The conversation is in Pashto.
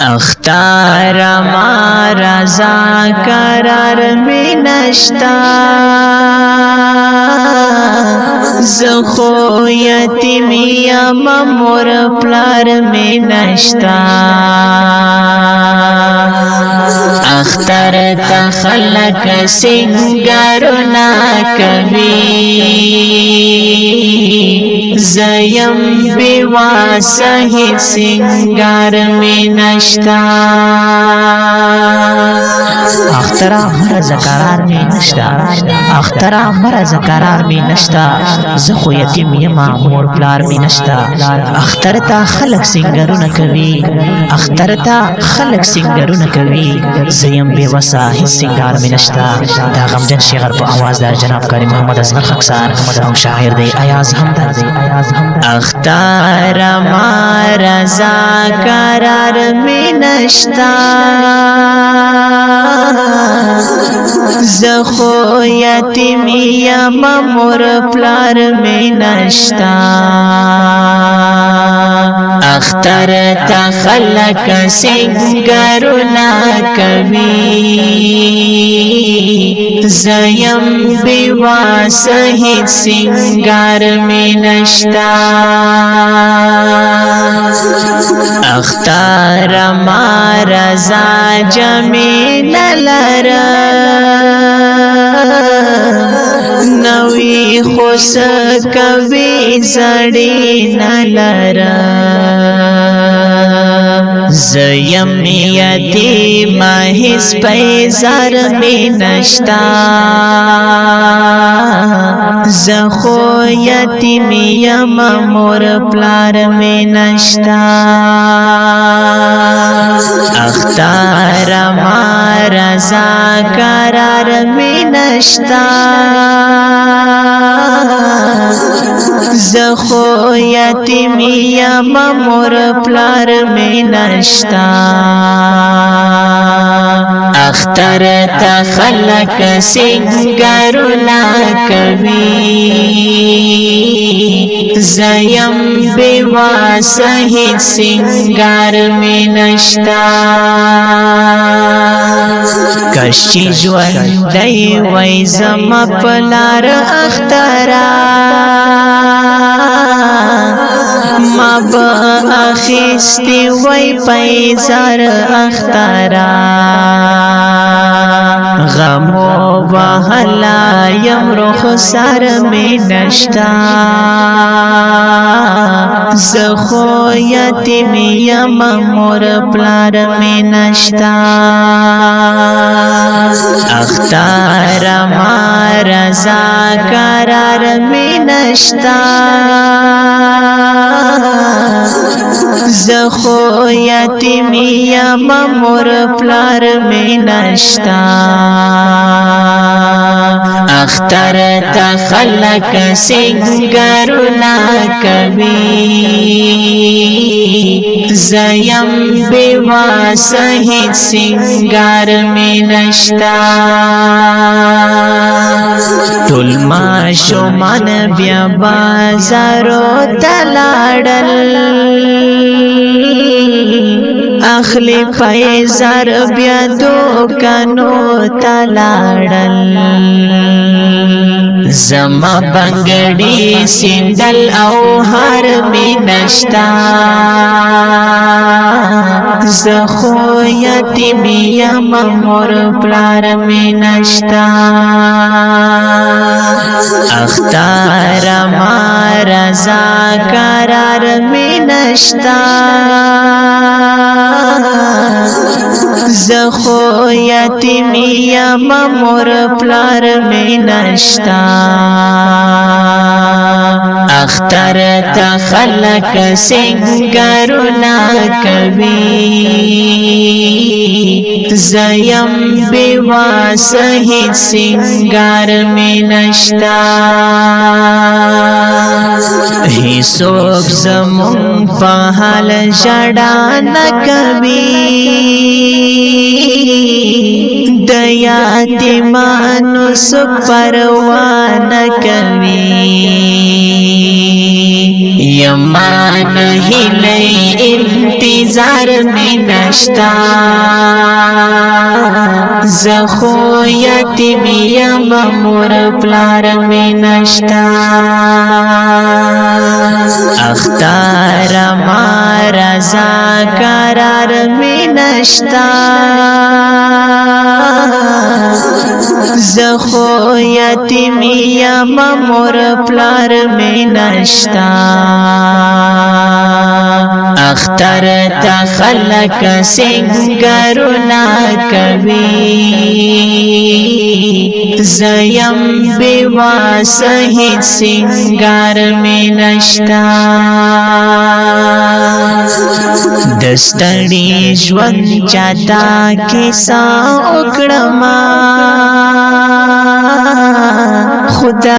اختار ما رضا قرار می نشتا زخو یتیمیم مور پلار می نشتا اختر تا خلق سنگارنا کبھی زیم بیواسا ہی سنگار میں نشتا اخترا مرز قرار میں نشتا اخترا مرز قرار میں نشتا زخو یتیم یما مور پلار میں نشتا اختر تا خلق سنگارنا کبھی اختر تا خلق سنگارنا کبھی زیم بیواسا ہی سنگار میں نشتا دا غمجن شیغر پا آواز دا جناب کاری محمد اصغر خاکسار او شاعر دے ایاز ہمدرد اختار ما رضا قرار میں نشتا زخو یتیمیم مور پلار میں نشتا اختر تا خلق سنگارنا کبھی زیم بیواسا ہی سنگار میں نشتا اختار ما رضا جمیل لرا نوی خوش کبھی زڑی نلرا زیم یتیم ہس پیزار میں نشتا زخو یتیم مور پلار میں نشتا اختار ما رضا قرار میں نشتا زخو یتیمیم مور پلار میں نشتا اختر تا خلق سنگارنا کبھی زیم بیواسا ہی سنگار میں نشتا کشی جوندی وی زم پلار اخترا ما با اخیستی وی پیزار اخترا غمو بحلا یم رخ سر میں نشتا زخو یتیمیم مور پلار میں نشتا اختار ما رضا قرار میں نشتا زخو یتیمیم مور پلار میں نشتا اختر تا خلق سنگارنا کبھی زیم بیواسا ہی سنگار میں نشتا ټول ماشومان بیا بازارو تلاړل اخلی پیزار بیا دوکانو تلاړل زما بنگڑی سندل او ہر میں نشتا زخو یتیمیم مور پلار میں نشتا اختار ما رضا قرار میں نشتا زخو یتیمیم مور پلار میں نشتا اختر تا خلق سنگارنا کبھی زیم بیواسا ہی سنگار میں نشتا ہی سوک زمون پہل جڑا نہ کبھی دیاتیمانو سپروان کبھی یمان هیلی انتظار می نشتا زخو یتیم یم مور پلار می نشتا اختار ما رضا قرار می نشتا زخو یتیم یم مور پلار می نشتا اختر تا خلق سنگرنا کبھی زیم بیوا سہید سنگار میں نشتا دستڑی ژوند چاتا کیسا اکڑما خدا